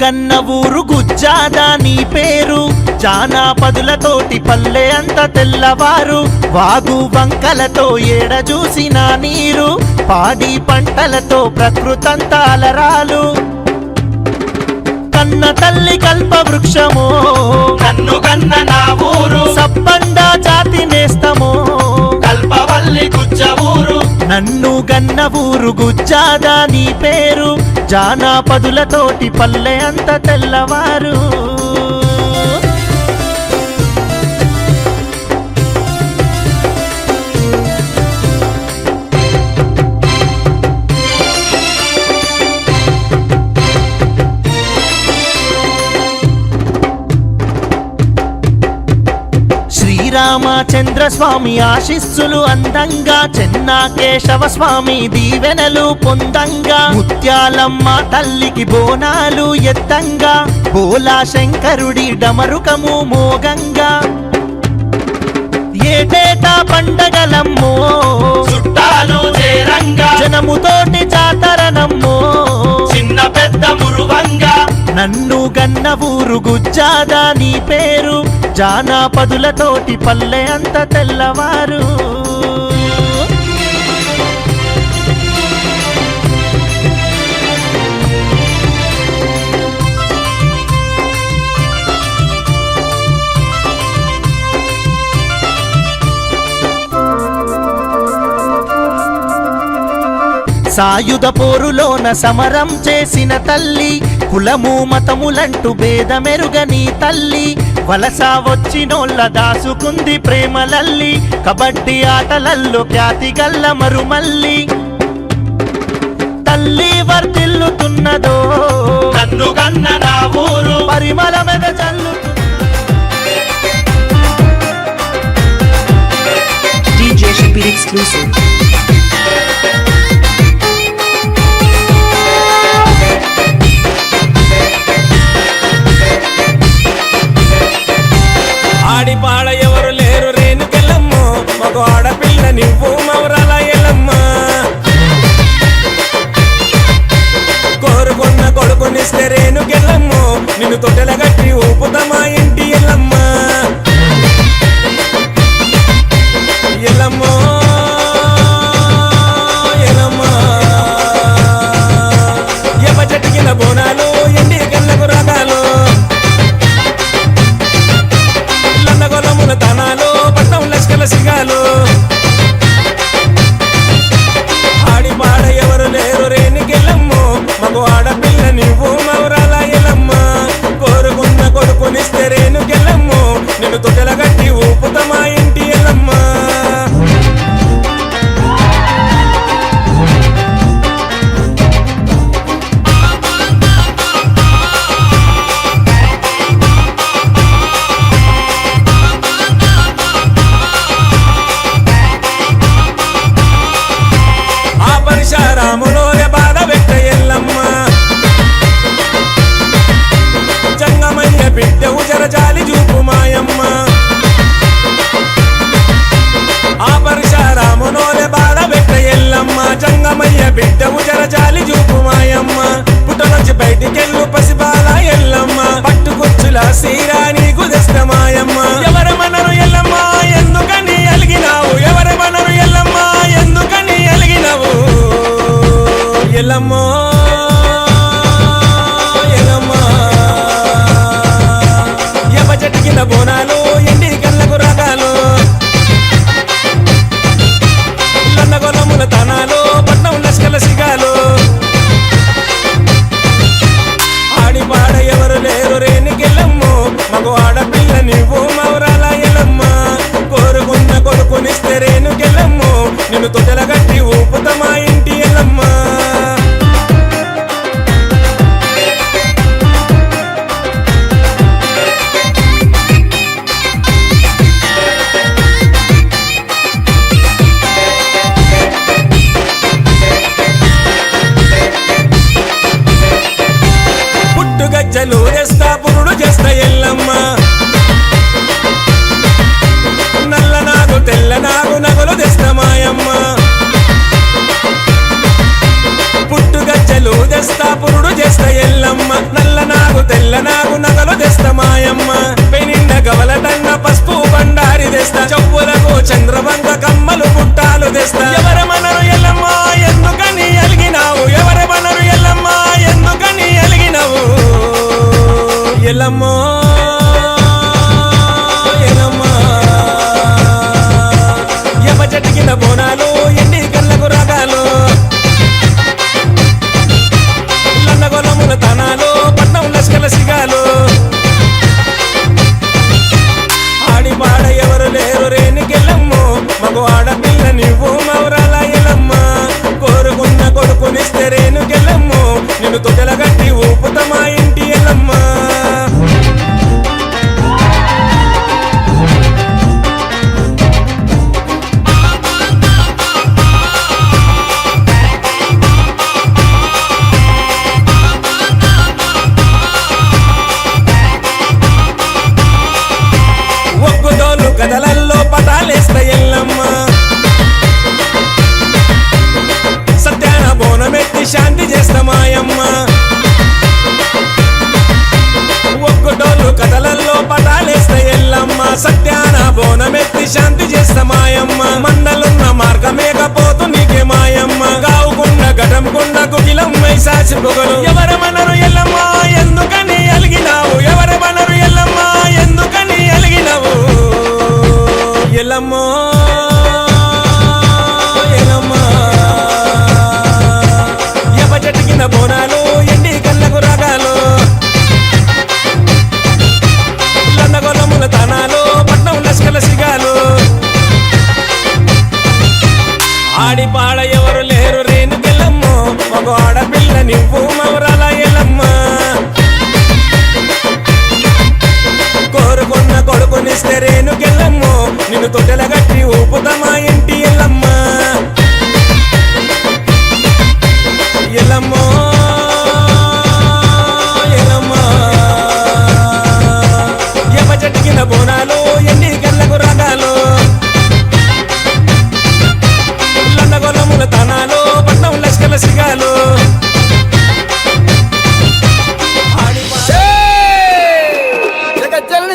గన్న ఊరు గుజ్జాదా నీ పేరు, జానాపదులతోటి పల్లె అంత తెల్లవారు, వాగు వంకలతో ఏడ చూసిన నీరు, పాడి పంటలతో ప్రకృతంతా అలరాలు. కన్న తల్లి కల్ప వృక్షమో నన్ను కన్న నా ఊరు, సబ్బండ జాతి నేస్తమో కల్పవల్లి గుజ్జ ఊరు. నన్ను గన్న ఊరు గుజ్జాదా నీ పేరు, జానాపదులతోటి పల్లె అంత తెల్లవారు. శ్రీరామచంద్ర స్వామి ఆశీస్సులు అందంగా, చెన్నా కేశవ స్వామి దీవెనలు పొందంగా, ముత్యాలమ్మ తల్లికి బోనాలు ఎత్తంగా, బోలా శంకరుడి డమరుకము మోగంగా. ఏటేటా పండగలమ్మో చుట్టాలు చేరంగా, జనముతోటి జాతరనమ్మో చిన్న పెద్ద మురువంగా. నన్ను గన్న ఊరు గుజ్జాదా నీ పేరు, జానాపదులతోటి పల్లె అంత తెల్లవారు. సాయుధ పోరులోన సమరం చేసిన తల్లి, కులము మతములంటూ భేదమెరుగని తల్లి, వలస వచ్చినోళ్ళ దాసుకుంది ప్రేమలల్లి, కబడ్డీ ఆటలల్లో ఖ్యాతి గల్ల మరుమల్లి. తల్లి వర్తిల్లుతున్నదో నన్ను కన్న నా ఊరు, పరిమళ మీద చల్లు. DJ Shabir exclusive. ఆడిపాడ ఎవరు లేరు రేణుకెళ్ళమ్మో, మగ ఆడపిల్ల నువ్వు మౌరాల ఎల్లమ్మ. కోరుకున్న కొడుకునిస్తే రేణుకెళ్ళమ్మో, నిన్ను తొట్టెల గట్టి ఊపుతమా ఇంటి ఎల్లమ్మ. ఎల్లమ్మో ఎల్లమ్మ, ఎవ చెట్టుకిన బోనాలు ఎండి కళ్ళకు రాగాలు, లందగొలముల తనాలు పట్నం లష్కల సిగాలు. ఆడిపాడ ఎవరు లేరు రేణుకెళ్ళమ్మో, మగ ఆడపిల్ల నువ్వు మౌరాల ఎల్లమ్మ. కోరుకున్న కొడుకునిస్తే రేణుకెళ్ళమ్మో, నిన్ను తొట్టెల గట్టి ఊపుతమా ఇంటి ఎల్లమ్మ. రాములోనే బాధ పెట్ట ఎల్లమ్మ, జంగమయ్య బిడ్డ ఉజర జాలి చూపు మాయమ్మ. ఆ పరశురాములోనే బాధ పెట్ట ఎల్లమ్మ, జంగమయ్య బిడ్డ ఉజర జాలి చూపు మాయమ్మ. పుట్ట నుంచి బయటికెళ్ళు పసిబాల ఎల్లమ్మ, పట్టుకొచ్చుల సీరా నీకు తెస్తమాయమ్మ. ఎవరమనరు ఎల్లమ్మ ఎందుకని అలిగినావు, ఎవరమనరు ఎల్లమ్మ ఎందుకని అలిగినావు. ఎల్లమ్మో ఎల్లమ్మ, ఎవ చెట్టుకిన బోనాలు ఎండి కళ్ళకు రాగాలు, లందగొలముల తనాలు పట్నం లష్కల సిగాలు. ఆడిపాడ ఎవరు లేరు రేణుకెళ్ళమ్మో, మగ ఆడపిల్ల నువ్వు మౌరాల ఎల్లమ్మ. కోరుకున్న కొడుకునిస్తే రేణుకెళ్ళమ్మో, నిన్ను తొట్టెల గట్టి ఊపుతమా ఇంటి ఎల్లమ్మ. పుట్టుగజ్జలు చేస్తా పురుడు చేస్తా ఎల్లమ్మ, నల్ల నాగు తెల్ల నాగు నగలు తెస్తమాయమ్మ. పుట్టుగజ్జలు తెస్తా పురుడు చేస్తా ఎల్లమ్మ, నల్ల నాగు తెల్ల నాగు నగలు తెస్తా మాయమ్మ పెనిండ గవలటన్న పసుపు బండారి తెస్తా చెప్పులకు చంద్రవంక కమ్మలు పుట్టాలు తెస్తా ఎవరమనరు ఎల్లమ్మ ఎందుకని అలిగినావు ఎవరమనరు ఎల్లమ్మ ఎందుకని అలిగినావు ఎల్లమ్మో చెట్టుకిన బోనాలు ఎండి కళ్ళకు రకాలు లండగొలముల తనాలు పట్నం లస్కల సిగాలు ఆడి పాడ ఎవరు లేరు రేణుకెళ్ళమ్ము మగ ఆడపిల్ల నువ్వు మౌరాల ఎల్లమ్మ కోరుకున్న కొడుకునిస్తే రేణుకెళ్ళమ్ము నిన్ను తొట్టెల గట్టి ఊపుత మా ఇంటి ఎల్లమ్మ కదలల్లో పటాలేస్తా ఎల్లమ్మ సత్యాన బోనమెత్తి శాంతి చేస్తా మాయమ్మ ఒక్కటోళ్ళు కదలల్లో పటాలేస్తా ఎల్లమ్మ సత్యాన బోనమెత్తి శాంతి చేస్తా మాయమ్మ మండలున్న మార్గమేకపోతు నీకే మాయమ్మ గావుకున్న గటంకున్న కుకిలం వైశాసి పొగలు ఎవరమనరు ఎల్లమ్మ ఎందుకని అలిగినావు ఎవరమనరు ఎల్లమ్మ ఎందుకని అలిగినావు ఎల్లమ్మో ఎల్లమ్మ ఎవ చెట్టుకిన బోనాలు ఎండి కళ్ళకు రకాలు లండగొలముల తనాలు పట్నం లస్కల సిగాలు ఆడి పాడ ఎవరు లేరు రేణుకెళ్ళమ్ము మగ ఆడపిల్ల నువ్వు మౌరాల ఎల్లమ్మ కోరుకున్న కొడుకునిస్తే రేణుకెళ్ళమ్ము నిన్ను తొట్టెల గట్టి ఊపుతా మా ఇంటి ఎల్లమ్మ ఎల్లమ్మో ఎల్లమ్మ ఎవ చెట్టుకిన బోనాలు ఎండి కళ్ళకు రకాలు లండగొలముల తనాలు పట్నం లస్కల సిగాలు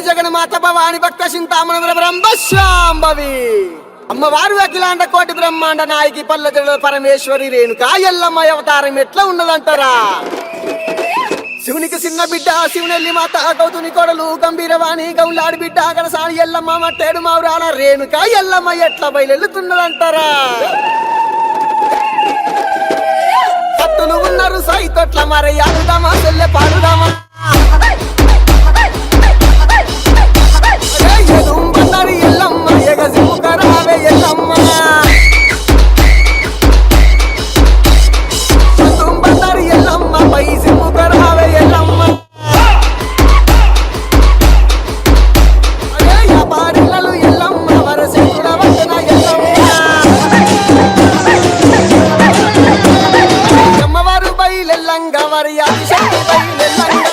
జగన్మాత భవాని భక్త చింతామణ బ్రహ్మశాంభవి అమ్మవారు అఖిలాండ కోటి బ్రహ్మాండ నాయకి పల్లె పరమేశ్వరి రేణుకా ఎల్లమ్మ అవతారం ఎట్లా ఉన్నదంటారా శివునికి చిన్న బిడ్డ శివునెల్లి మాత గౌతుని కొడలు గంభీరవాణి గౌలాడి బిడ్డ గడసాని ఎల్లమ్మ మట్టేడు మావురాల రేణుకా ఎల్లమ్మ ఎట్లా బయలుతున్నదంటారా పట్టులు ఉన్నారు సైతొట్ల మరి ఆడుదామా చెల్లె పాడుదామా బండారి ఎల్లమ్మ ఎగసిముకరావే ఎల్లమ్మ బండారి ఎల్లమ్మ పై సిముకరావే ఎల్లమ్మ వ్యాపారిలలు ఎల్లమ్మ వరసికుల వచన ఎల్లమ్మ అమ్మవారు బయలెల్లంగ వరి ఆదిశక్తి బయలెల్లంగ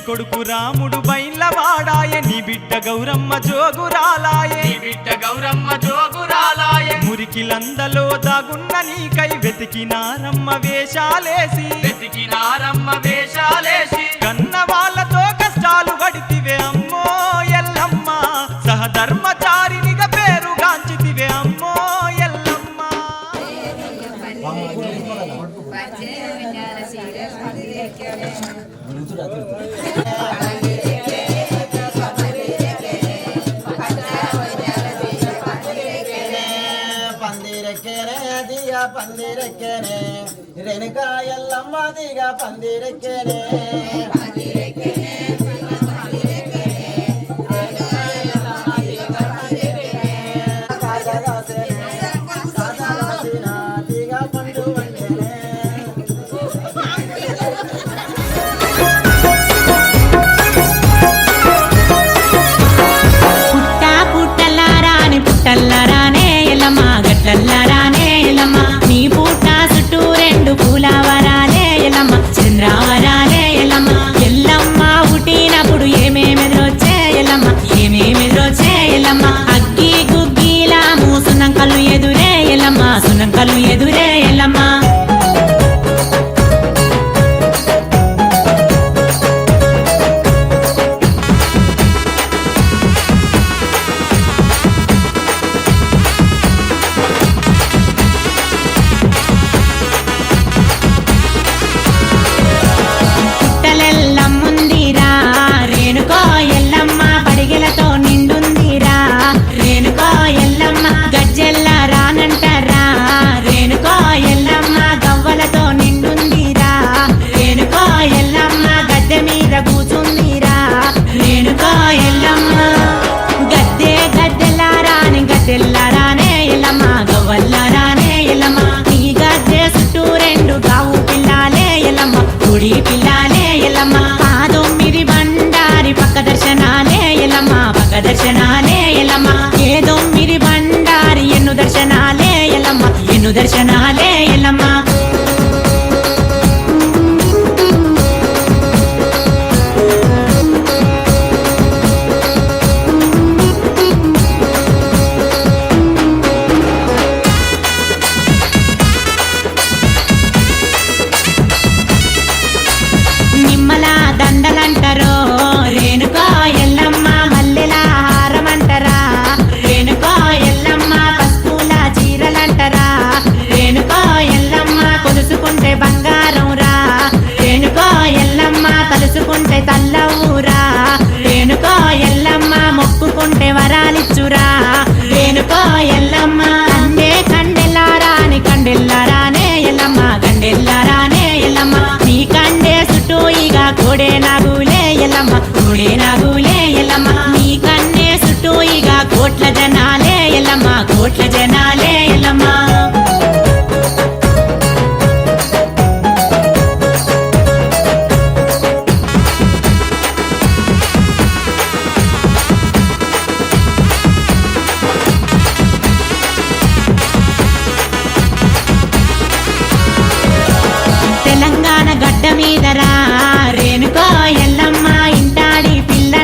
కొడుకు రాముడు బైన్లవాడాయే నీ బిడ్డ గౌరమ్మ జోగురాలాయే నీ బిడ్డ గౌరమ్మ జోగురాలాయే మురికిలందలో దాగున్న నీకై వెతికినారమ్మ వేషాలేసి వెతికినారమ్మ వేషాలేసి కన్న వాళ్ళతో కష్టాలు పడితివే అమ్మో ఎల్లమ్మ సహధర్మచారినిగా పేరుగాంచితివే అమ్మో ఎల్లమ్మ పందిరెక్కేనే దిగా పందిరెక్కేనే రేణుకా ఎల్లమ్మ దిగా పందిరెక్కేనే దిగా పండు వండేనే పుట్ట పుట్టల్లారాని పుట్టల్లారానే ఎలమా గట్లల్లారానే ఎలమా నీ పుట్ట చుట్టూ రెండు పూలవరాలే ఎలమ్మ చంద్రావరాలే ఎలమ్మ ఎల్లమ్మ పుట్టినప్పుడు ఏమేమి ఎదురొచ్చే ఎలమ్మ ఏమేమి ఎదురొచ్చే ఎలమ్మ అగ్గి గుగ్గిలా మూసునంకలు ఎదురే ఎలమ్మ సునంకలు ఎదురే ఎలమ్మ పుట్టలెల్లమ్ముందిరా రేణుకో ఎల్లమ్మ పడిగెలతో నిండుందిరా రేణుకో ఎల్లమ్మ గజ్జెల్ల రానంటరా రేణుకో ఎల్లమ్మ గవ్వలతో నిండుందిరా రేణుకో ఎల్లమ్మ గద్దె మీద కూచుందిరా రేణుకో ఎల్లమ్మ గద్దె గద్దెల్లారాని గద్దెల్లారానే ఎల్లమ్మ గవ్వల్లారానే ఎల్లమ్మ నీ గద్దె చుట్టూ రెండు గావు పిల్లాలే ఎల్లమ్మ గుడి పిల్లాలే ఎల్లమ్మ ఆ 9 బండారి పక్క దర్శనాలే ఎల్లమ్మ పక్క దర్శనాలే ఎల్లమ్మ ఏ 9 బండారి ఎన్ను దర్శనాలే ఎల్లమ్మ ఎన్ను దర్శనాలే ఎల్లమ్మ నిమ్మల దండలంటారో రేణుకో ఎల్లమ్మ మల్లెల హారమంటరా రేణుకో ఎల్లమ్మ పసుపుల చీరలంటరా రేణుకో ఎల్లమ్మ కొలుసుకుంటే బంగారం రా రేణుకో ఎల్లమ్మ తలుసుకుంటే తల్లవురా రేణుకో ఎల్లమ్మ మొక్కుకుంటే వరాలిచ్చురా రేణుకో ఎల్లమ్మ కండే కండెల్లారాని కండెల్లారానే ఎల్లమ్మ కండెల్లారానే ఎల్లమ్మ నీ కండే చుట్టూ ఇక కోడే నాగులే ఎల్లమ్మ కోడే నాగులే ఎల్లమ్మ నీ కన్నే చుట్టూ ఇక కోట్ల జనాలే ఎల్లమ్మ కోట్ల జనాలే ఎల్లమ్మ తెలంగాణ గడ్డ మీదరా రేణుకో ఎల్లమ్మ ఇంటాడి పిల్ల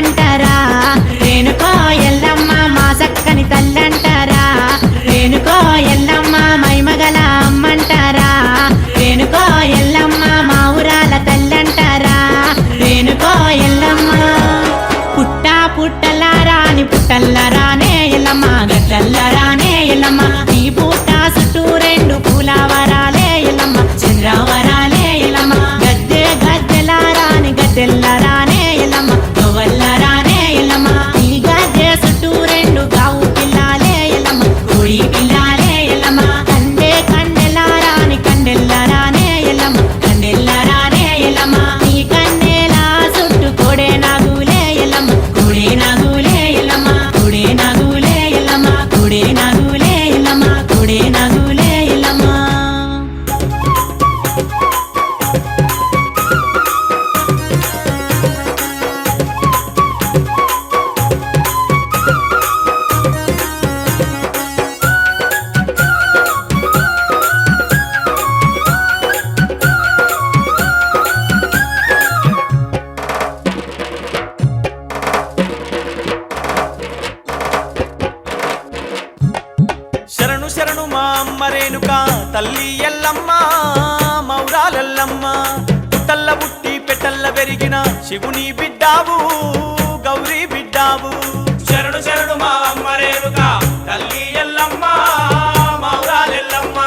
రేణుక తల్లి ఎల్లమ్మ మౌరాలెల్లమ్మ పుట్టల్ల పుట్టి పెట్టల్ల పెరిగిన శివుని బిడ్డావు గౌరీ బిడ్డావు శరణు శరణు మా అమ్మ రేణుక తల్లి ఎల్లమ్మ మౌరాలెల్లమ్మ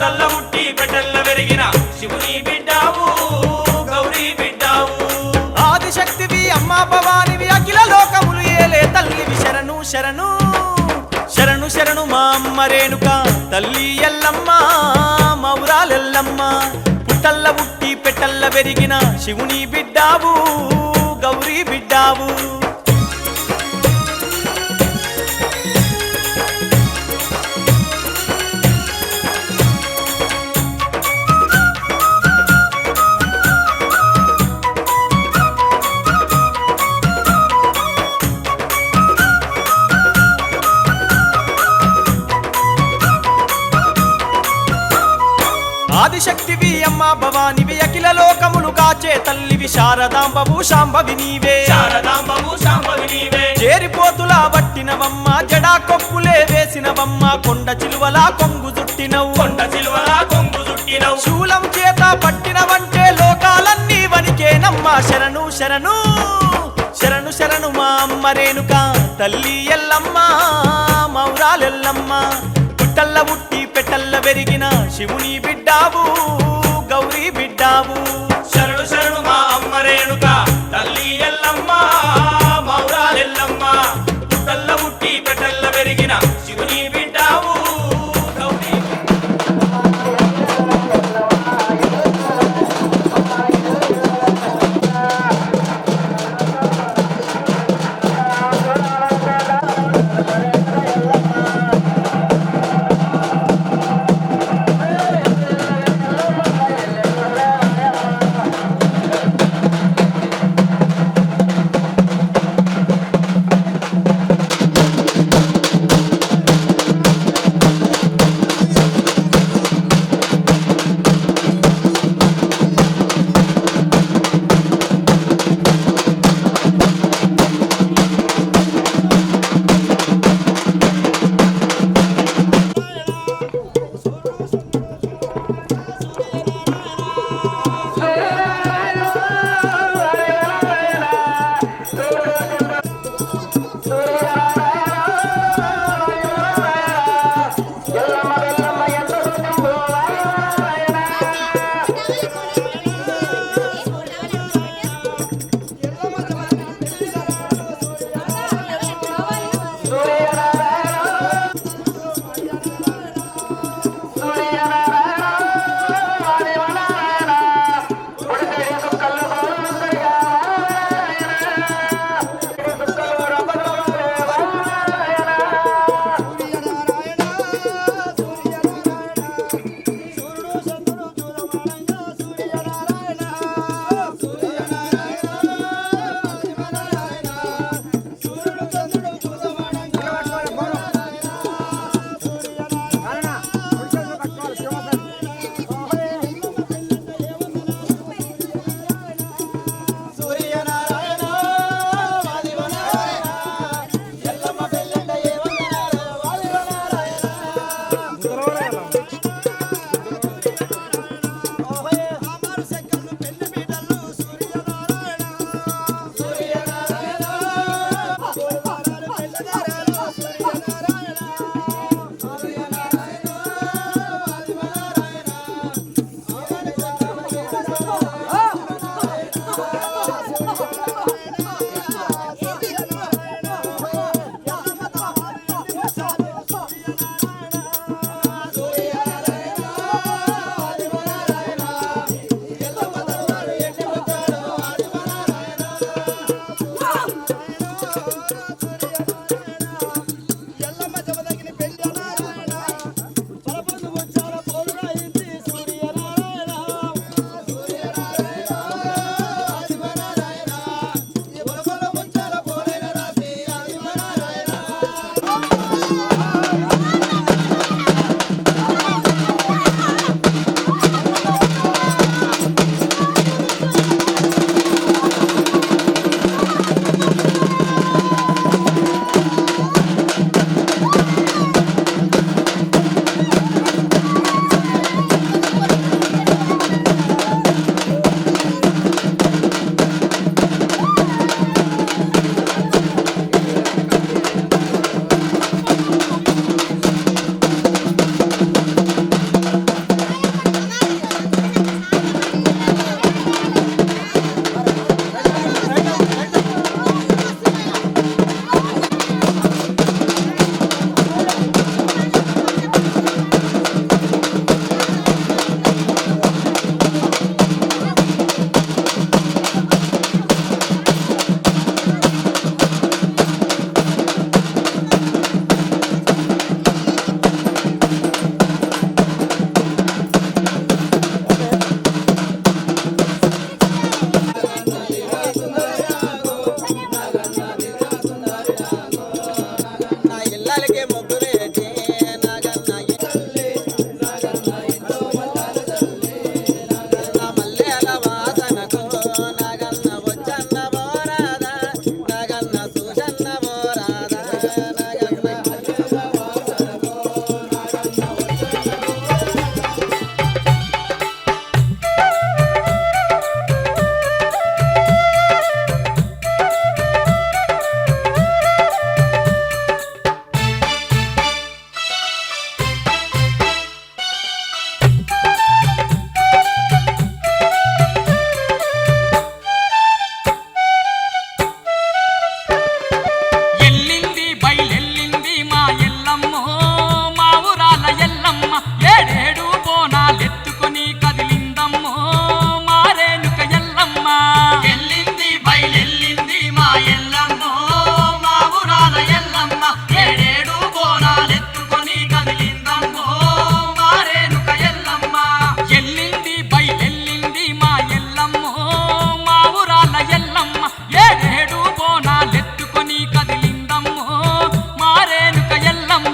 తల్ల ముట్టి పెట్టెల్ల పెరిగిన శివుని బిడ్డావు గౌరీ బిడ్డావు ఆదిశక్తివి అమ్మా భవానివి అఖిల లోకములు ఏలే తల్లివి శరణు శరణు శరణు శరణు మా అమ్మ రేణుక తల్లి ఎల్లమ్మ మౌరాలెల్లమ్మ పుట్టల్ల పుట్టి పెట్టల్ల పెరిగిన శివుని బిడ్డావు గౌరీ బిడ్డావు ఆదిశక్తివి అమ్మా భవానివి అఖిల లోకములు కాచే తల్లివి శారదాంబవు శాంభవి నీవే శారదాంబవు శాంభవి నీవే చేరిపోతులా పట్టినవమ్మ జడా కొప్పులే వేసినవమ్మ కొండ చిలువలా కొంగు చుట్టినవు కొండ చిలువలా కొంగు చుట్టినవు శూలం చేత పట్టినవంటే లోకాలన్నీ వనికేనమ్మ శరణు శరణు శరణు శరణు మా అమ్మ రేణుక తల్లి ఎల్లమ్మ మౌరాలెల్లమ్మ పుట్టల్ల పుట్టి పెట్టల్ల పెరిగిన శివుని బిడ్డావు గౌరీ బిడ్డావు శరణు శరణు మా అమ్మ రేణుక తల్లి ఎల్లమ్మ మౌరాలెల్లమ్మ తల్ల ముట్టి పెట్టెల్ల పెరిగిన శివుని బిడ్డావు గౌరీ బయలెల్లింది మా ఎల్లమ్మో మా ఊరాల ఎల్లమ్మ ఏడేడు బోనాలెత్తుకొని కదిలిందమ్మో మా రేణుక ఎల్లమ్మ ఎల్లింది బయలెల్లింది మా ఎల్లమ్మో మా ఊరాల ఎల్లమ్మ ఏడేడు బోనాలెత్తుకొని కదిలిందమ్మో మా రేణుక ఎల్లమ్మ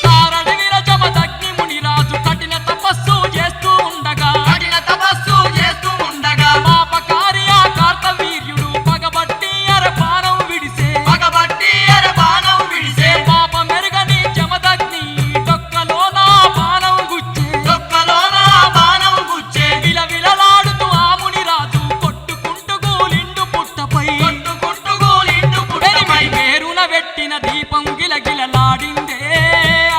తారడి విరజమదగ్ని మునిరాజు కఠిన తపస్సు చేస్తూ ఉండగా కఠిన తపస్సు చేస్తూ ఉండగా పాపకారి ఆ కార్తవీర్యుడు పగబట్టి అరపానం విడిసే పగబట్టి బాణం విడిసే పాప మెరుగని జమదగ్ని డొక్కలో నా పానం గుచ్చే దొక్కలోన బాణం గుచ్చే విలవిలలాడుతూ ఆ మునిరాజు కొట్టుకుంటూ గూలిండు పుట్టపై కొట్టుకుంటూ గోలిండు పుట్టపై పేరున పెట్టిన దీపం గిలగిలలాడిందే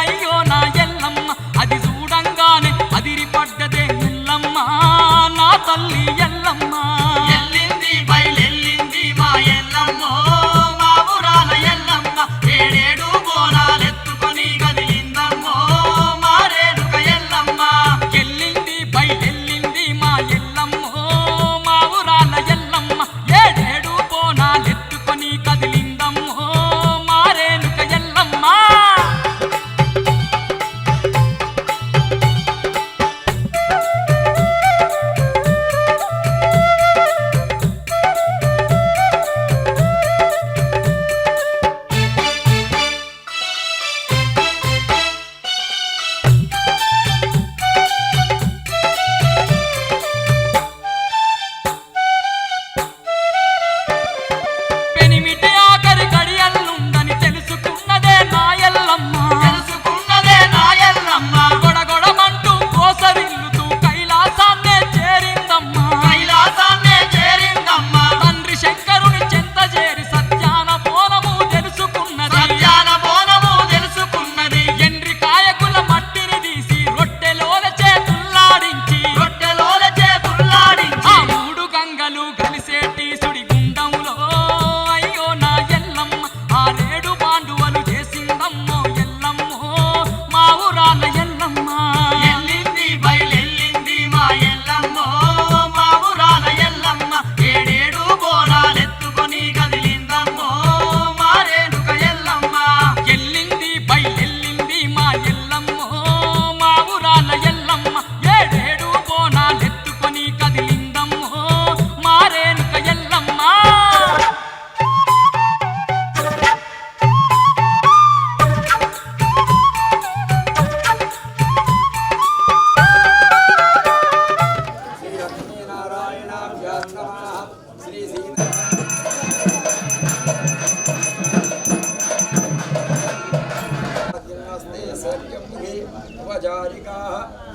అయ్యో నా ఎల్లమ్మ అది చూడంగానే అదిరిపడ్డదే ఎల్లమ్మ నా తల్లి ఎల్లమ్మ ఎల్లింది బయలెల్లింది మా ఎల్లమ్మో మా ఊరాల ఎల్లమ్మ ఏడేడు బోనాలెత్తుకొని కదిలిందమ్మో మా రేణుక ఎల్లమ్మ ఎల్లింది బయలెల్లింది మా ఎల్లమ్మో మా ఊరాల ఎల్లమ్మ ఏడేడు బోనాలెత్తుకొని కదిలిందమ్మో మా రేణుక ఎల్లమ్మ పెనిమిటి ఆఖరి గడియల్లుందని తెలుసుకున్నదే నా ఎల్లమ్మ తెలుసుకున్నదే నా ఎల్లమ్మ గొడగొడమంటూ కోసరిల్లుతూ కైలాసాన్నే చేరిందమ్మా కైలాసాన్నే చేరిందమ్మ తండ్రి శంకరుని చెంత చేరి సత్యాన బోనము తెలుసుకున్నది సత్యాన బోనము తెలుసుకున్నది ఎండ్రి కాయకుల మట్టిని తీసి రొట్టెలోన చేతుల్లాడించి రొట్టెలోన చేతుల్లాడించి ఆ మూడు గంగలు కలిసేటి సుడి గుండంలో అయ్యో నా ఎల్లమ్మ ఆ రేడు పాండువలు చేసిందమ్మో ఎల్లమ్మో మా ఊరాల ఎల్లమ్మ ఎల్లింది బయలెల్లింది మా ఎల్లమ్మో మా ఊరాల ఎల్లమ్మ ఏడేడు బోనాలెత్తుకొని కదిలిందమ్మో మా రేణుక ఎల్లమ్మ ఎల్లింది బయలెల్లింది మా ఎల్లమ్మో మా ఊరాల ఎల్లమ్మ ఏడేడు బోనాలెత్తుకొని కదిలిందమ్మో మా రేణుక ఎల్లమ్మ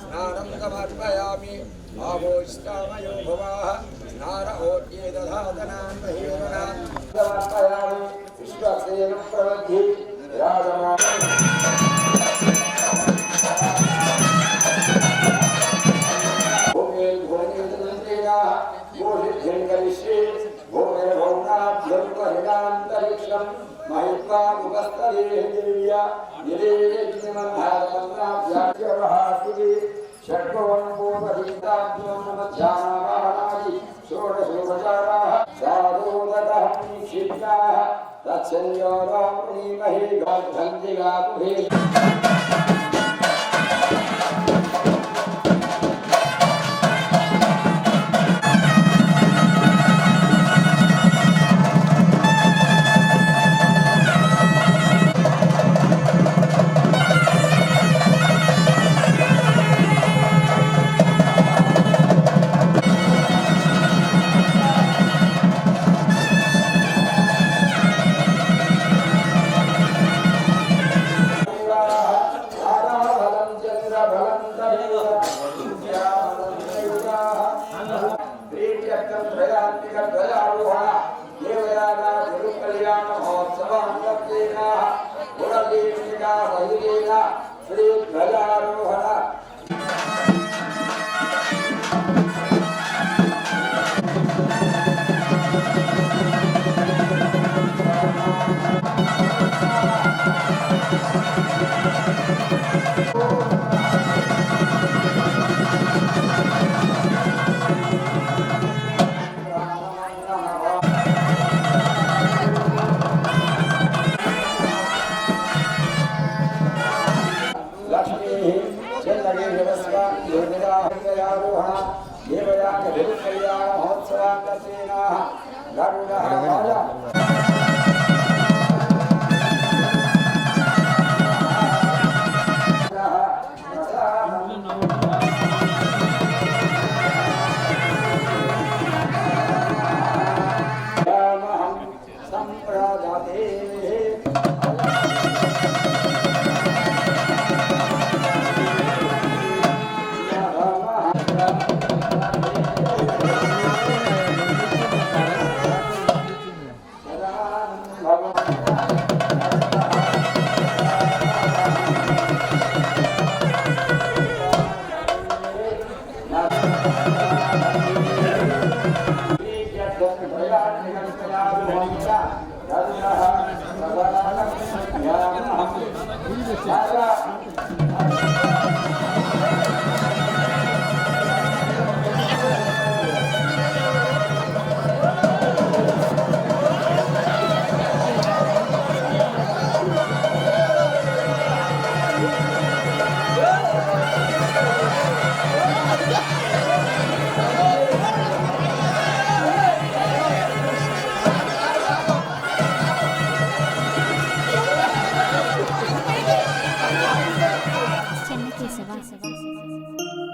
స్నానం సమర్పయామి ఆవోష్టామయో భవాః స్నారహోట్యే దధాతనాన్ మహీరణాన్ సమర్పయామి విశ్వసేన ప్రవద్ధి భూమిర్భౌనాభ్యంతరిక్షం మహిత్వాముపస్తదేవ్య నిరేజ్ఞమన్నాభ్యాభ్యాసి షడ్భవన్పూర్వహితాభ్యో మధ్యాహ్నాది షోడశోపచారాः సాధోదకః క్షిప్తాः తత్సంయోగామునీమహే గాధంతి గాతుభే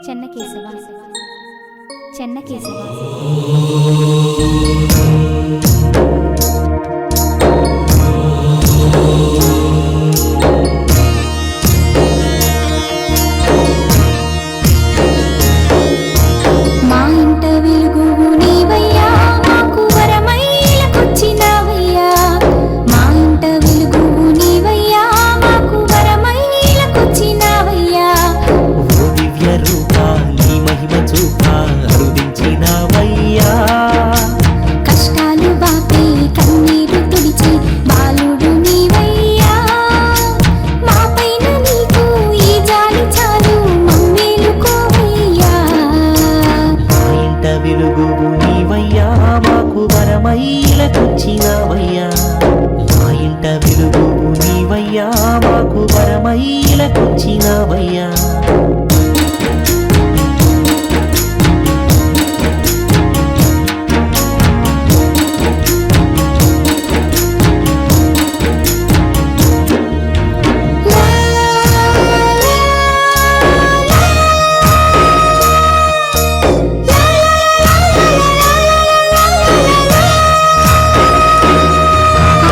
చెన్నకేశవ చెన్నకేశవ మా ఇంట వెలుగువు నీవయ్యా మాకు వరమైలకొచ్చినావయ్యా మా ఇంట వెలుగువు నీవయ్యా మాకు వరమైలకొచ్చినావయ్యా ఓ దివ్య రూపా నీ మహిమ చూపా అరుదించినావయ్యా కష్టాలు బాపే కన్నీరు తుడిచి బాలుడు నీవయ్యా మా పైన నీకు ఈ జాలి చాలు మమ్మేలుకోవయ్యా మా ఇంట వెలుగువు నీవయ్యా మాకు వరమైలకొచ్చినావయ్యా మా ఇంట వెలుగువు నీవయ్యా మాకు వరమైలకొచ్చినావయ్యా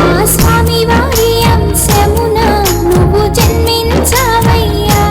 ఆ స్వామి వారి అంశమున నువ్వు జన్మించావయ్యా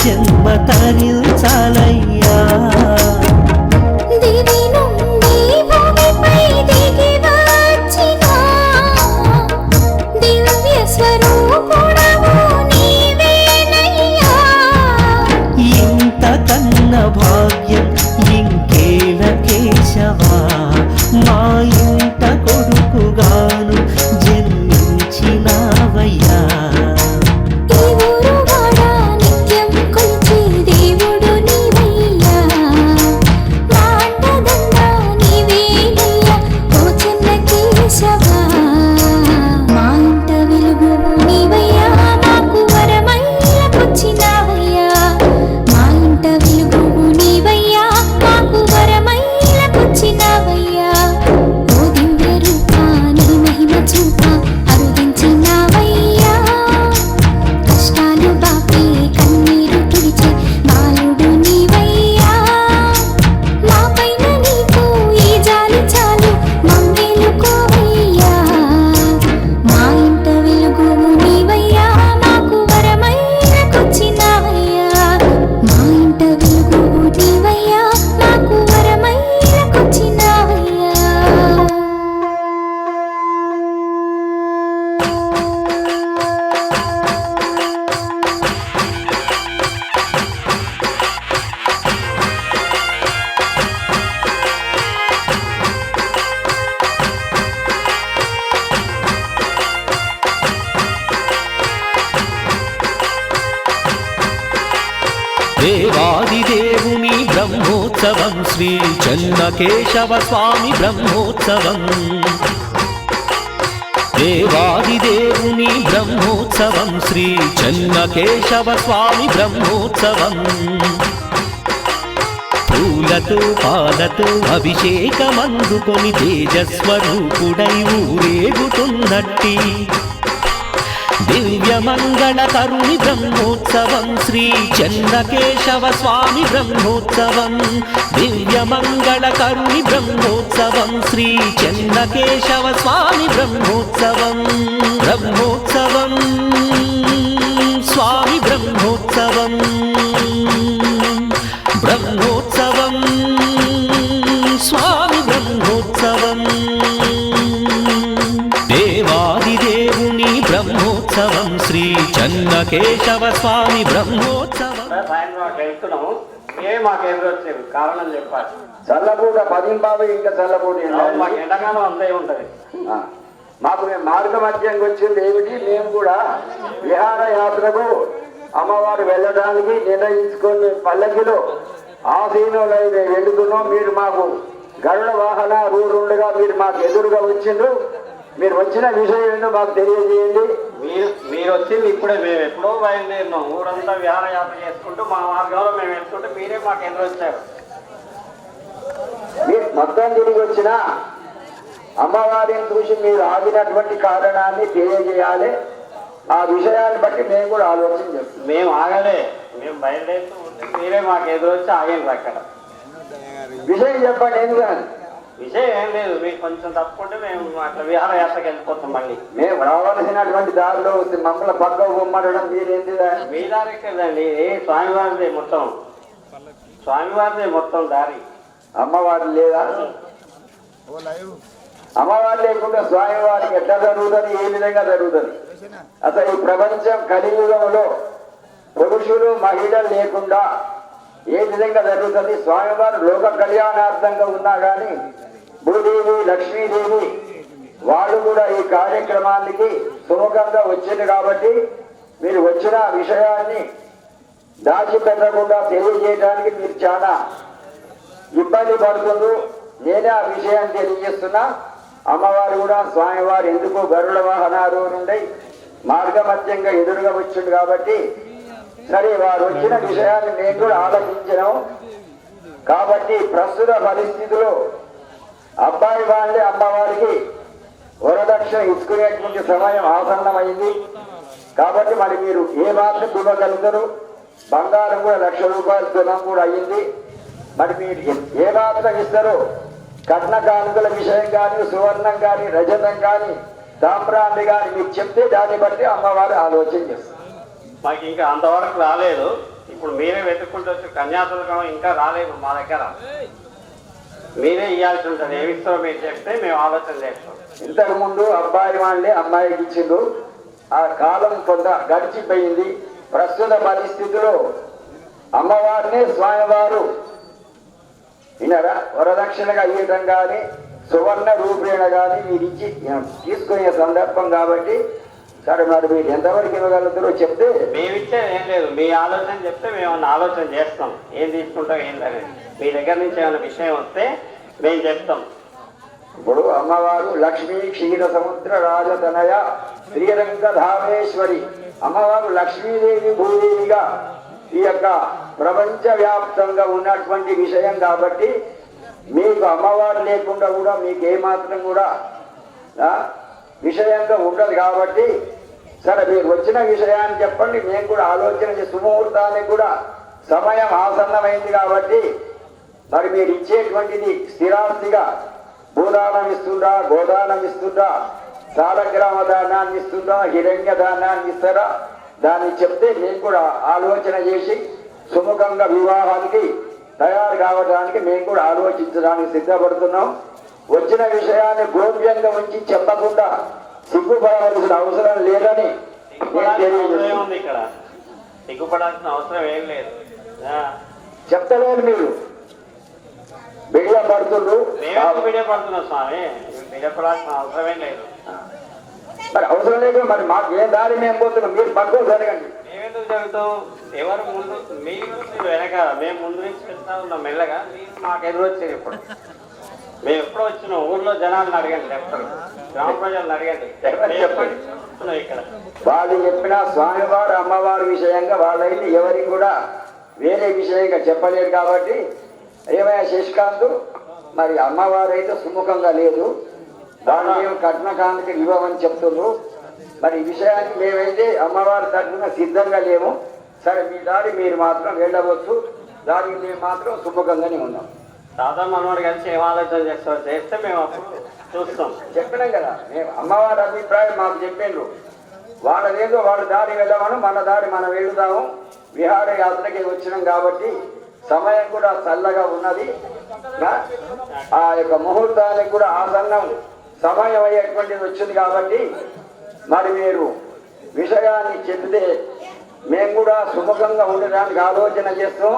జన్మ తరించాలయ్యా దివి నుండి భూమిపై దిగి వచ్చిన దివ్య స్వరూపుడవు నీవేనయ్యా. ఇంతకన్న భాగ్యం ఇంకేల కేశవా మా ఇంట కొడుకుగాను జన్మించినావయ్యా ఈ ఊరువాడ నిత్యం కొలిచే దేవుడు నీవయ్యా. మా అండదండ నీవేనయ్యా ఓ చిన్న కేశవా. మా ఇంట వెలుగు నీవయ్యా మాకు వరమైలకొచ్చినావయ్యా. మా ఇంట వెలుగు నీవయ్యా మాకు వరమైలకొచ్చినావయ్యా. ఓ దివ్య రూపా నీ మహిమ చూప అరుదించినావయ్యా. కష్టాలు బాపే కన్నీరు తుడిచే బాలుడు నీవయ్యా. మా పైన నీకు ఈ జాలి చాలు మమ్మేలుకోవయ్యా. మా ఇంట వెలుగు నీవయ్యా మాకు వరమైలకొచ్చినావయ్యా. మా ఇంట వెలుగు నీవయ్యా మాకు వరమైలకొచ్చినావయ్యా. దేవాదిదేవుని బ్రహ్మోత్సవం శ్రీ చెన్నకేశవ స్వామి బ్రహ్మోత్సవం దేవాదిదేవుని బ్రహ్మోత్సవం శ్రీ చెన్నకేశవ స్వామి బ్రహ్మోత్సవం పూలతో పాలతో అభిషేకమందుకొని తేజస్వరూపుడై ఊరేగుతున్నట్టి దివ్య మంగళ కరుణి బ్రహ్మోత్సవం శ్రీ చెన్నకేశవ స్వామి బ్రహ్మోత్సవం దివ్య మంగళ కరుణి బ్రహ్మోత్సవం శ్రీ చెన్నకేశవ స్వామి బ్రహ్మోత్సవం బ్రహ్మోత్సవం స్వామి బ్రహ్మోత్సవం బ్రహ్మోత్సవం స్వామి బ్రహ్మోత్సవం దేవాదిదేవుని బ్రహ్మోత్సవం శ్రీ చెన్నకేశవ స్వామి బ్రహ్మోత్సవం సాయంత్రం వెళ్తున్నాము మాకేం వచ్చేది కారణం చెప్పాలి. చల్లపూట 10 ఇంకా చల్లపూట మాకు ఎండాకాలం అంతే ఉంటది. మాకు మేము మార్గ మధ్యంగా వచ్చింది ఏమిటి, మేము కూడా విహారయాత్రకు అమ్మవారు వెళ్ళడానికి నిర్ణయించుకొని పల్లకిలో ఆసీనులై వెళ్తున్నాం. మీరు మాకు గరుడ వాహన రూరుండగా మీరు మాకు ఎదురుగా వచ్చిండ్రు. మీరు వచ్చిన విషయం ఏంటో మాకు తెలియజేయండి. మీరు వచ్చింది ఇప్పుడే, మేము ఎప్పుడో బయలుదేరినాం. ఊరంతా విహారయాత్ర చేసుకుంటూ మా మార్గంలో మేము వెళ్తుంటే మీరే మాకు ఎదురు వచ్చారు. మీరు మొత్తం తిరిగి వచ్చిన అమ్మవారిని చూసి మీరు ఆగినటువంటి కారణాన్ని తెలియజేయాలి. ఆ విషయాన్ని బట్టి మేము కూడా ఆలోచన చేస్తాం. మేము ఆగలే, మేము బయలుదేరుతూ ఉంటే మీరే మాకు ఎదురు వచ్చి ఆగిండ్రు అక్కడ. విషయం చెప్పండి. ఎందుకని విషయం ఏం లేదు, మీకు కొంచెం తప్పుకుంటే మేము అట్లా విహారయాత్రకి వెళ్ళిపోతాం. మళ్ళీ మేము రావాల్సినటువంటి దారిలో మమ్మల్ని పక్కకు పొమ్మడడం మీరేంటి? మీ దారి కదండి, స్వామివారిదే మొత్తం, స్వామివారిదే మొత్తం దారి. అమ్మవారు లేదా? అమ్మవారు లేకుండా స్వామివారికి ఎట్లా జరుగుతుంది, ఏ విధంగా జరుగుతుంది? అసలు ఈ ప్రపంచం కలియుగంలో పురుషులు మహిళలు లేకుండా ఏ విధంగా జరుగుతుంది? స్వామివారు లోక కళ్యాణార్థంగా ఉన్నా కానీ భూదేవి లక్ష్మీదేవి వాళ్ళు కూడా ఈ కార్యక్రమానికి సుముఖంగా వచ్చింది. కాబట్టి మీరు వచ్చిన విషయాన్ని దాచిపెట్టకుండా తెలియజేయడానికి మీరు చాలా ఇబ్బంది పడుతుండ్రు. నేనే ఆ విషయాన్ని తెలియజేస్తున్నా. అమ్మవారు కూడా స్వామివారు ఎందుకు గరుడ వాహనాలు నుండి మార్గమధ్యంగా ఎదురుగా వచ్చింది కాబట్టి సరే వారు వచ్చిన విషయాన్ని మేము కూడా ఆలోచించినాం. కాబట్టి ప్రస్తుత పరిస్థితిలో అబ్బాయి వాళ్ళే అమ్మవారికి వరదక్షిణ ఇచ్చుకునేటువంటి సమయం ఆసన్నమైంది. కాబట్టి మరి మీరు ఏ మాత్రం ఇవ్వగలుగుతారు? బంగారం కూడా 1,00,000 రూపాయల ధనం కూడా అయ్యింది. మరి మీరు ఏ మాత్రం ఇస్తారు? కట్న కానుకల విషయం కానీ, సువర్ణం కానీ, రజతం కానీ, తామ్రాన్ని కానీ మీకు చెప్తే దాన్ని బట్టి అమ్మవారు ఆలోచన చేస్తారు. మాకు ఇంకా అంతవరకు రాలేదు. ఇప్పుడు మీరే వెతుక్కుంటూ వచ్చి కన్యాశుల్కం ఇంకా రాలేదు మా దగ్గర. మీరే ఇవ్వాల్సి ఉంటుంది. ఏమి ఇస్తారో మీరు చెప్తే మేము ఆలోచన చేస్తాం. ఇంతకు ముందు అబ్బాయి వాళ్ళే అమ్మాయికి ఇచ్చిండు. ఆ కాలం కొంత గడిచిపోయింది. ప్రస్తుత పరిస్థితిలో అమ్మవారిని స్వామివారు వినరా వరదక్షిణగా ఇవ్వడం కానీ సువర్ణ రూపేణ కానీ మీరు ఇచ్చి తీసుకునే సందర్భం కాబట్టి సరే మరి మీరు ఎంతవరకు ఇవ్వగలుగుతారో చెప్తే. మేమిచ్చేది ఏం లేదు, మీ ఆలోచన చెప్తే మేము ఆలోచన చేస్తాం ఏం తీసుకుంటాం ఏంటనేది. మీ దగ్గర నుంచి ఏమైనా విషయం వస్తే మేము చెప్తాం. ఇప్పుడు అమ్మవారు లక్ష్మీ క్షీర సముద్ర రాజతనయ శ్రీరంగ ధామేశ్వరి అమ్మవారు లక్ష్మీదేవి భూదేవిగా ఈ యొక్క ప్రపంచ వ్యాప్తంగా ఉన్నటువంటి విషయం కాబట్టి మీకు అమ్మవారు లేకుండా కూడా మీకు ఏమాత్రం కూడా విషయంగా ఉండదు కాబట్టి సరే మీరు వచ్చిన విషయాన్ని చెప్పండి. మేము కూడా ఆలోచన శుభముహూర్తానికి కూడా సమయం ఆసన్నమైంది కాబట్టి మరి మీరు ఇచ్చేటువంటిది స్థిరాస్తిగా భూదానం ఇస్తుందా, గోదానం ఇస్తుందా, సాలగ్రామ దానాన్ని ఇస్తుందా, హిరణ్య దానాన్ని ఇస్తారా, దాన్ని చెప్తే మేము కూడా ఆలోచన చేసి సుముఖంగా వివాహానికి తయారు కావడానికి మేము కూడా ఆలోచించడానికి సిద్ధపడుతున్నాం. వచ్చిన విషయాన్ని గోప్యంగా ఉంచి చెప్పకుండా సిగ్గుపడవలసిన అవసరం లేదని ఉంది. ఇక్కడ సిగ్గుపడాల్సిన అవసరం ఏం లేదు. చెప్తలేరు మీరు బిడ్డ పడుతుండ్రు. బిడ్డ పడుతున్నాం స్వామి, బిడ్డపడాల్సిన అవసరమే లేదు. మరి అవసరం లేదు. మరి మాకు ఏ దారి మేము పోతున్నాం, మీరు పక్కకు జరగండి. మేమెందుకు జరుగుతాం? ఎవరు ముందు మీరు వెనక, మేము ముందు నుంచి వెళ్తా ఉన్నాం మెల్లగా. మీరు మాకు ఎదురు వచ్చేది ఇప్పుడు. మేము ఎప్పుడో వచ్చినాం. ఊర్లో జనాలను అడగండి, చెప్తారు. గ్రామ ప్రజలను అడగండి, చెప్పండి. ఇక్కడ వాళ్ళు చెప్పిన స్వామివారు అమ్మవారి విషయంగా వాళ్ళైతే ఎవరికి కూడా వేరే విషయంగా చెప్పలేరు కాబట్టి ఏమయ్యా శశికాంత్ మరి అమ్మవారు అయితే సుముఖంగా లేదు, దాన్ని మేము కట్నకాంతకి ఇవ్వమని చెప్తున్నారు. మరి ఈ విషయానికి మేమైతే అమ్మవారి తరఫున సిద్ధంగా లేము. సరే మీ దారి మీరు మాత్రం వెళ్ళవచ్చు, దానికి మేము మాత్రం సుముఖంగానే ఉన్నాం. తాత మనవాడు కలిసి ఏం ఆలోచన చేస్తారో చేస్తే మేము అప్పుడు చూస్తాం. చెప్పినాం కదా, మేము అమ్మవారి అభిప్రాయం మాకు చెప్పిండ్రు. వాళ్ళదేదో వాళ్ళ దారి వెళ్ళమను, మన దారి మనం వెళ్దాము. విహారయాత్రకి వచ్చినాం కాబట్టి సమయం కూడా చల్లగా ఉన్నది. ఆ యొక్క ముహూర్తానికి కూడా ఆసన్నం సమయం అయ్యేటువంటిది వచ్చింది కాబట్టి మరి మీరు విషయాన్ని చెప్తే మేము కూడా సుముఖంగా ఉండడానికి ఆలోచన చేస్తాం.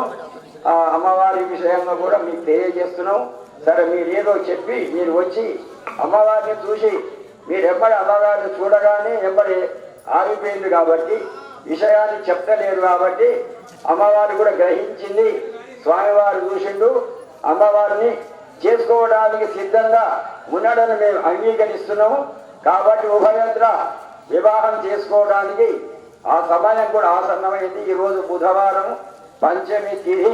ఆ అమ్మవారి విషయంగా కూడా మీకు తెలియజేస్తున్నాం. సరే మీరు ఏదో చెప్పి మీరు వచ్చి అమ్మవారిని చూసి మీరు ఎప్పటి అమ్మవారిని చూడగానే ఎప్పటి ఆగిపోయింది కాబట్టి విషయాన్ని చెప్తలేరు కాబట్టి అమ్మవారు కూడా గ్రహించింది. స్వామివారు చూసిండు, అమ్మవారిని చేసుకోవడానికి సిద్ధంగా ఉన్నాడని మేము అంగీకరిస్తున్నాము. కాబట్టి ఉభయంత్ర వివాహం చేసుకోవడానికి ఆ సమయం కూడా ఆసన్నమైంది. ఈరోజు బుధవారం పంచమి తిథి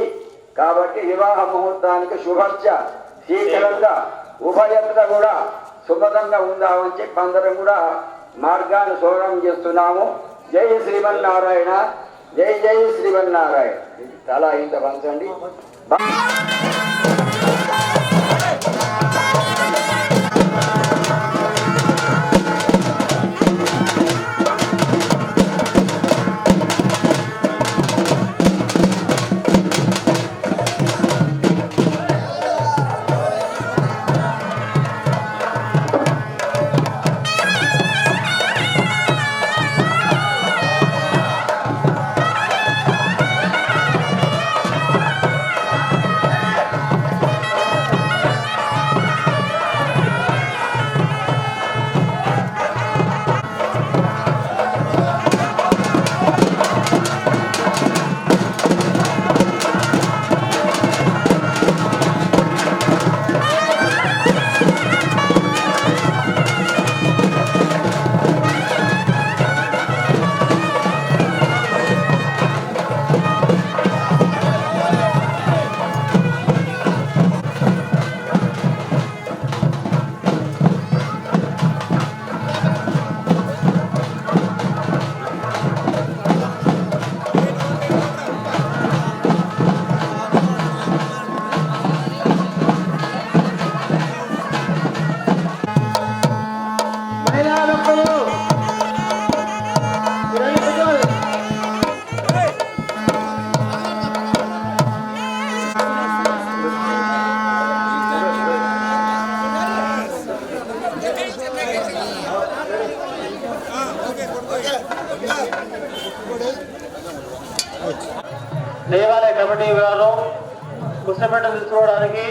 కాబట్టి వివాహ ముహూర్తానికి శుభర్చ శీఘ్రంగా ఉభయంత్ర కూడా శుభంగా ఉందామని చెప్పి అందరం కూడా మార్గాన్ని సోదరం చేస్తున్నాము. జై శ్రీమన్నారాయణ, జై జై శ్రీమన్నారాయణ. చాలా ఇంత పంచండి. దేవాలయ కమిటీ వారు పుస్తపేట తీసుకోవడానికి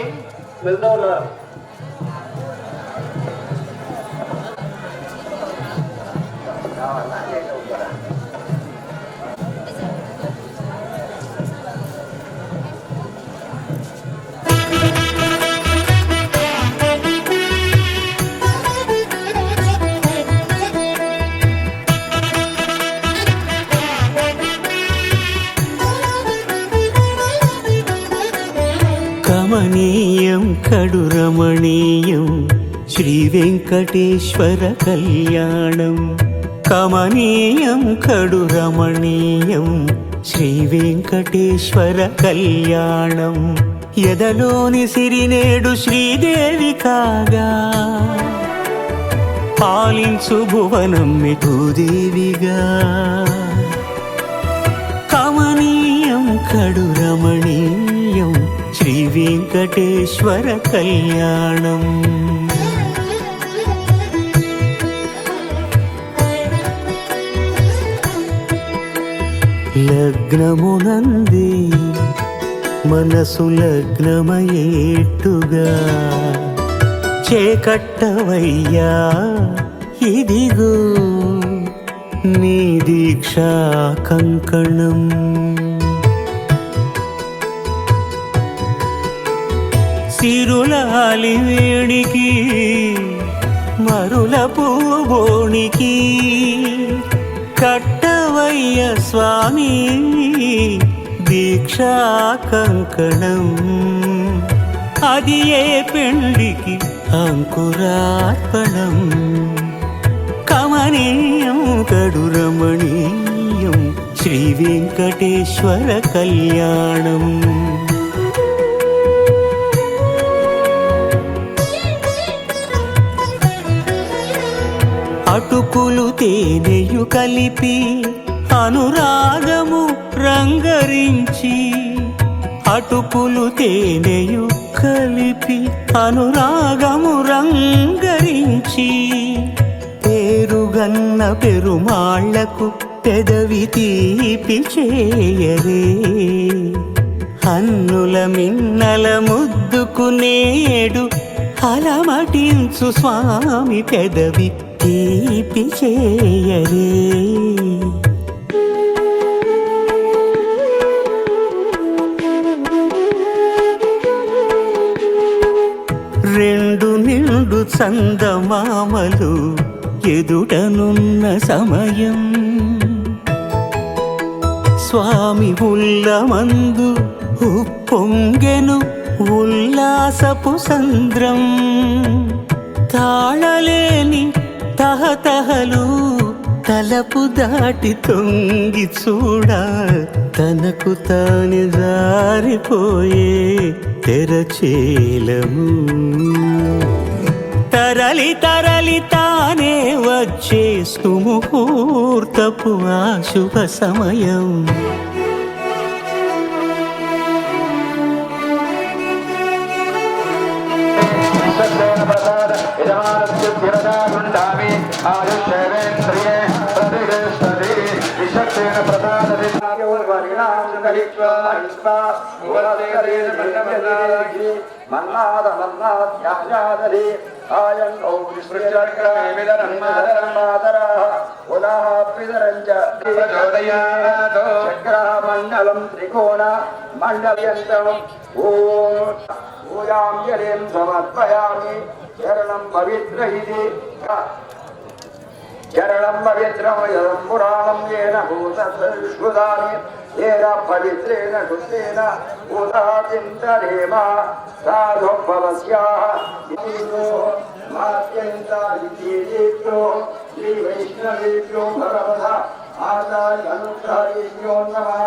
వెళ్తూ ఉన్నారు. కమనీయం కడురమణీయం శ్రీ వెంకటేశ్వర కళ్యాణం. కమనీయం కడురమణీయం శ్రీ వెంకటేశ్వర కళ్యాణం. ఎదలోని సిరినేడు శ్రీదేవి కాగా పాలించు భువనం భూదేవిగా. కమనీయం కడురమణీయం శ్రీ వెంకటేశ్వర కళ్యాణం. లగ్నమునంది మనసు లగ్నమయేట్టుగా చేకట్టవయ్యా ఇదిగో నీ దీక్షా కంకణం. సిరులాలి వేడికి మరుల పూబోనికి కట్టవయ్య స్వామి దీక్షా కంకణం. అది ఏ పెండికి అంకురార్పణం. కమనీయం కడురమణీయం శ్రీ వెంకటేశ్వర కళ్యాణం. అటుకులు తేనెయు కలిపి అనురాగము రంగరించి. అటుకులు తేనెయు కలిపి అనురాగము రంగరించి. పేరుగన్న పెరుమాళ్లకు పెదవి తీపి చేయరే. అన్నుల మిన్నల ముద్దుకు నేడు అలమటించు స్వామి పెదవి తీపి చేయరే. రెండు నిండు చందమామలు ఎదుటనున్న సమయం. స్వామి ఉల్లమందు ఉప్పొంగెను ఉల్లాసపు సంద్రం. తాళలేని తహతహలు తలపు దాటి తొంగి చూడ తనకు తాని జారిపోయే తెరచేలము. తరలి తరలి తానే వచ్చే సుముహూర్తపు ఆ శుభ సమయం. మండలం త్రికోణ మండలంతం పూజాంజలిం సమర్పయామి. చరణం పవిత్ర ఇది చరణం పవిత్రం యదం పురాణం ఏన భూతాని ఏన పవిత్రేణ శుద్ధేన భూతా చింతరేమ సాధోపవస్యాః మాత్యంతాదిత్యేభ్యో శ్రీ వైష్ణవేభ్యో భగవః ఆచార్య అనుగ్రహేభ్యో నమః.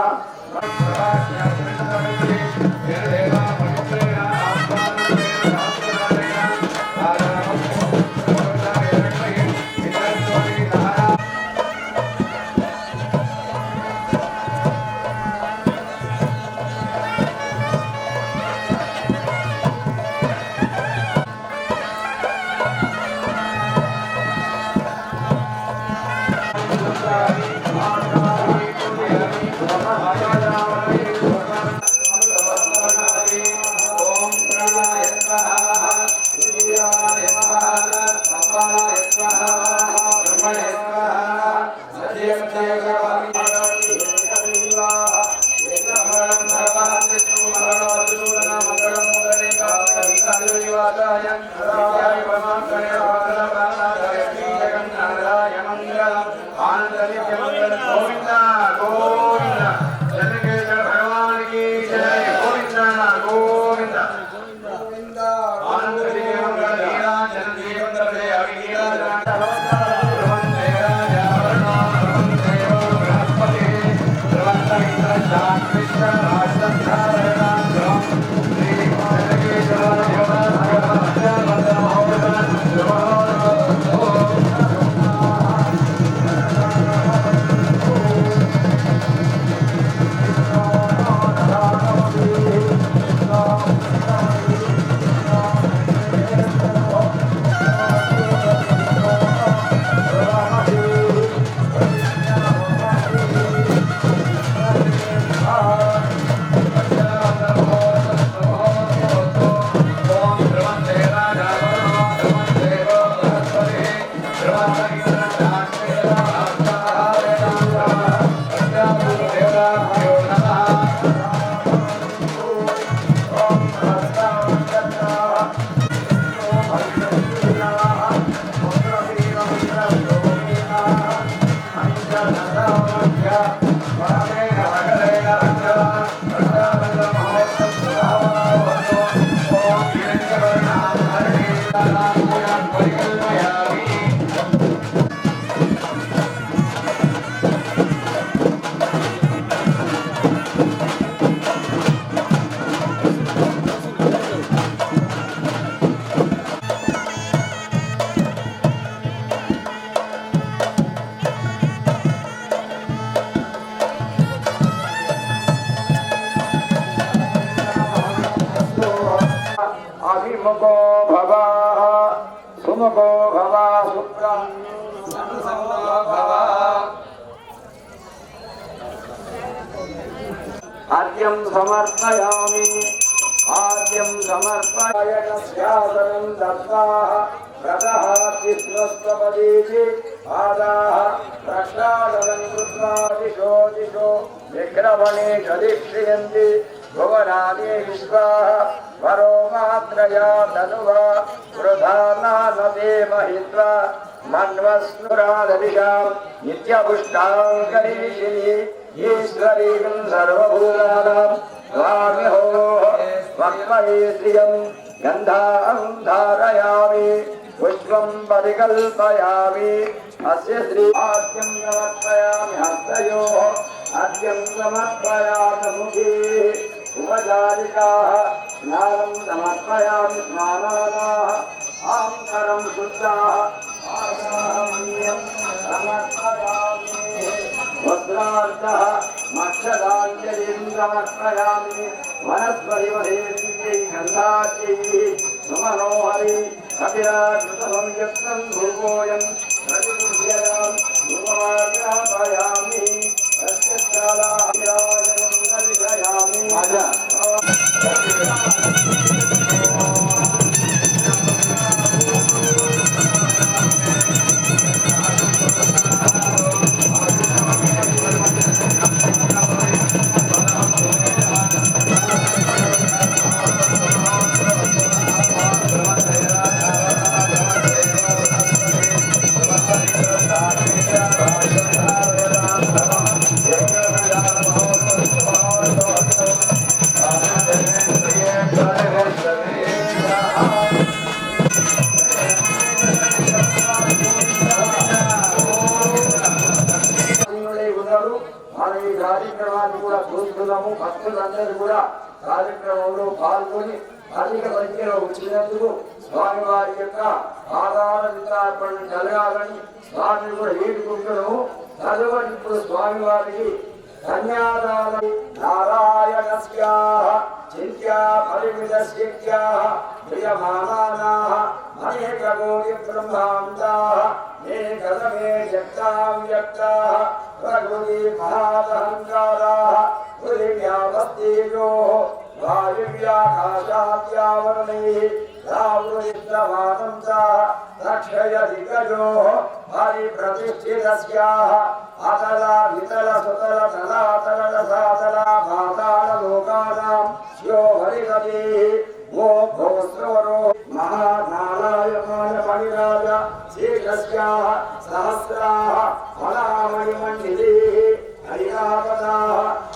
అభిముఖో భవ సుముఖో భవ శుక్రం భవ ఆద్యం సమర్పయామి ఆద్యం సమర్పయామి దత్వా రథః కృష్ణస్వపదీతి ఆదాః ప్రక్షాళనం కృత్వా దిశో దిశో విగ్రహణే గదిష్యంతి భువనాని విశ్వాః వరో మాత్రయా తనువా వృధా నానదే మహిత్వా మన్వస్నురాదవిషాం నిత్యపుష్టాం కరీషిణి ఈశ్వరీం సర్వభూతానాం స్వామిహోః వక్మహే శ్రియం గంధాం ధారయామి పుష్పం పరికల్పయామి అస్య శ్రీ ఆద్యం సమర్పయామి హస్తయోః ఆద్యం సమర్పయామి ముఖే ఉపచారికాః స్నానం సమర్పయామి స్నానానాః ఆంకరం శుద్ధాః ఆసామ్యం సమర్పయామి వస్త్రార్థః మక్షదాంజలిం సమర్పయామి వనస్పతిమహేశ్వరీ గంధాచై సుమనోహరి కపిరాకృతం యత్నం భూగోయం ప్రతిగృహ్యతాం ధూమాగ్రాపయామి సత్యశాలాభిరాజనం దర్శయామి కార్యక్రమాన్ని కూడా చూస్తున్నాము. భక్తులందరూ కూడా కార్యక్రమంలో పాల్గొని అధిక సంఖ్యలో వచ్చినందుకు స్వామివారి యొక్క ఆధార వితార్పణ జరగాలని స్వామిని కూడా వేడుకుంటున్నాము. తదుపరి ఇప్పుడు స్వామివారికి కన్యాదానం నారాయణస్యాః చింత్యా పరిమితస్యాః ప్రియమానానాః అనేక కోటి బ్రహ్మాండాః ఏకదమే వ్యక్తాం వ్యక్తాః ప్రకృతి మహాదహంకారాః పృథివ్యావస్తేజోః వాయువ్యాకాశాద్యావరణైః రావృత్రమానంతాః రక్షయదిగజోః పరిప్రతిష్ఠితస్యాః అతల వితల సుతల తలాతల రసాతల పాతాళ లోకానాం యో హరిగతి ఓ భోస్రవరో सहस्राः फलामणिमण्डिले हरिनापदाः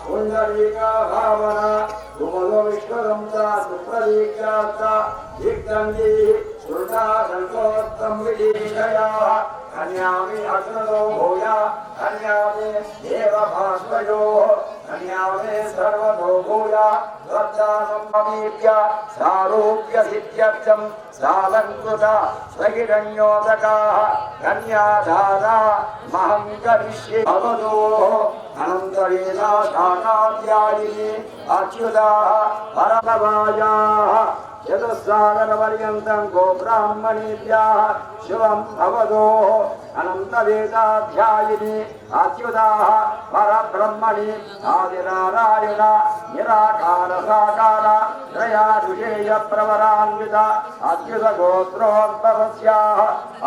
पुण्डरीका भावना कुमलो विश्वरंसा सुप्रदीक्षाता दिग्दण्डी श्रुता संकोत्तम विदीक्षयाः कन्यामि अग्नदो भूया कन्यामे देव भास्वयोः कन्यामे सर्वतो भूया वरदानं ममीप्य सारूप्य सिद्ध्यर्थं सालङ्कृता सहिरण्योदकाः कन्यादाना महं करिष्ये भवतोः अनन्तरेण शाकाध्यायिनी अच्युताः परमभायाः चतुस्सागरपर्यन्तं गोब्राह्मणेभ्यः शिवं भवतोः अनन्तवेदाध्यायिनी अच्युताः परब्रह्मणि आदिनारायण निराकार साकार त्रयाऋषेय प्रवरान्विता अच्युतगोत्रोद्भवस्याः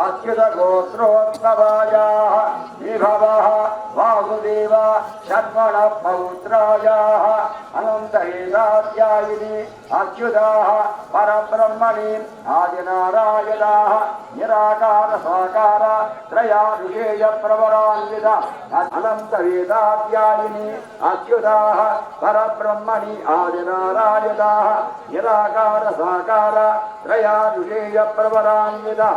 अच्युतगोत्रोद्भवायाः विभवः वासुदेव षड्मणः पौत्रायाः अनन्तवेदाध्यायिनी अच्युताः परब्रह्मणि आदिनारायणाः निराकार साकार त्रयाऋषेय प्रवरान्विता अनन्तवेदाध्यायिनी अच्युताः परब्रह्मणि आदिनारायणाः निराकार साकार त्रयाऋषेय प्रवरान्विता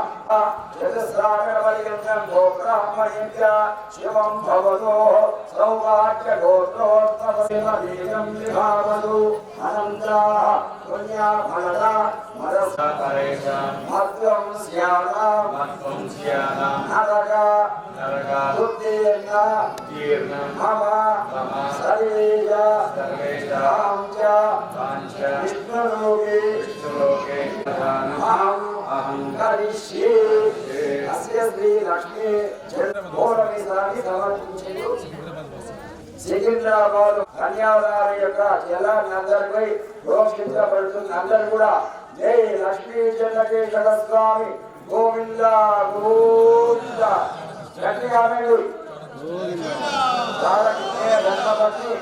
चतुस्सागरपर्यन्तं गोब्राह्मणेभ्यः शिवं भवतोः सौभाग्यगोत्रोद्भवं विभावतु अनन्ताः पुण्याफलदा मध्वं स्याना नरका बुद्धेन मम सर्वेज काञ्च विष्णुलोके अहं करिष्ये अस्य श्रीलक्ष्मी घोरमिसाన్ని సమర్పించింది సికింద్రాబాద్ కన్యాదారి యొక్క జలాన్ని అందరిపై ప్రోక్షించబడుతుంది. అందరూ కూడా జై లక్ష్మీ చెన్నకేశ్వర స్వామి గోవింద గోవింద గట్టిగానే ధర్మపత్ని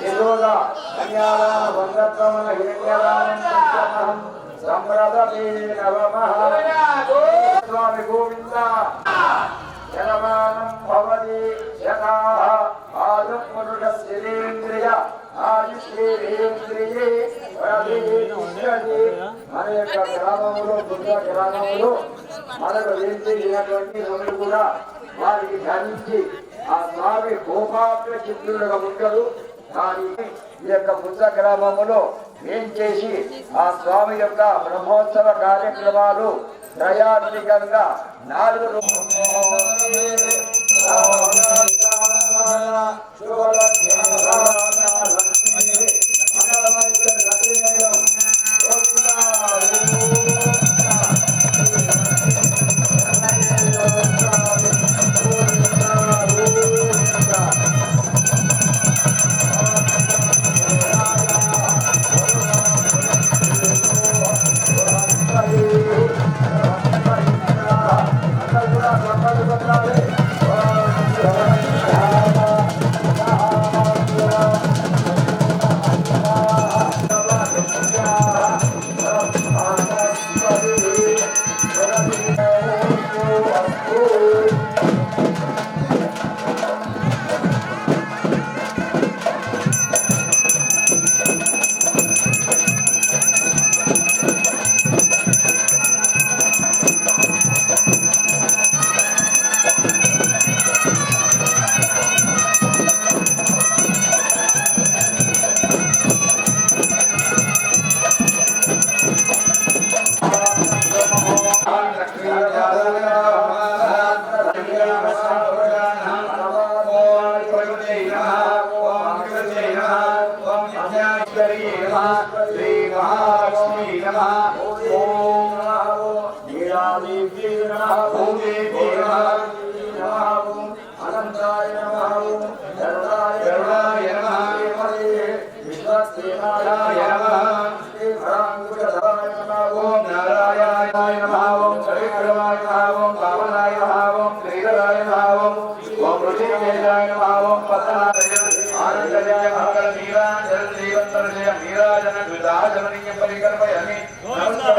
ఎదురుగా కన్యాదాన బంధత్వమున హిరణ్యదానం సంప్రదమే నవమః స్వామి గోవింద జనమానం భవతి యథాః ఆయుఃపురుషస్యేంద్రియ ఆయుష్యేంద్రియే ప్రతిష్ఠతి. మన యొక్క గ్రామంలో దుర్గా గ్రామంలో మనకు వేయించినటువంటి నదులు కూడా వారికి ధరించి ఆ స్వామి కోపాగ్ర చిత్రులుగా ఉంటాడు. కానీ ఈ యొక్క బుద్ధ గ్రామములో ఏం చేసి ఆ స్వామి యొక్క బ్రహ్మోత్సవ కార్యక్రమాలు త్రయాత్మికంగా 4 मीरा जन द्विधा जननीय परिकल्पयामि नमस्कार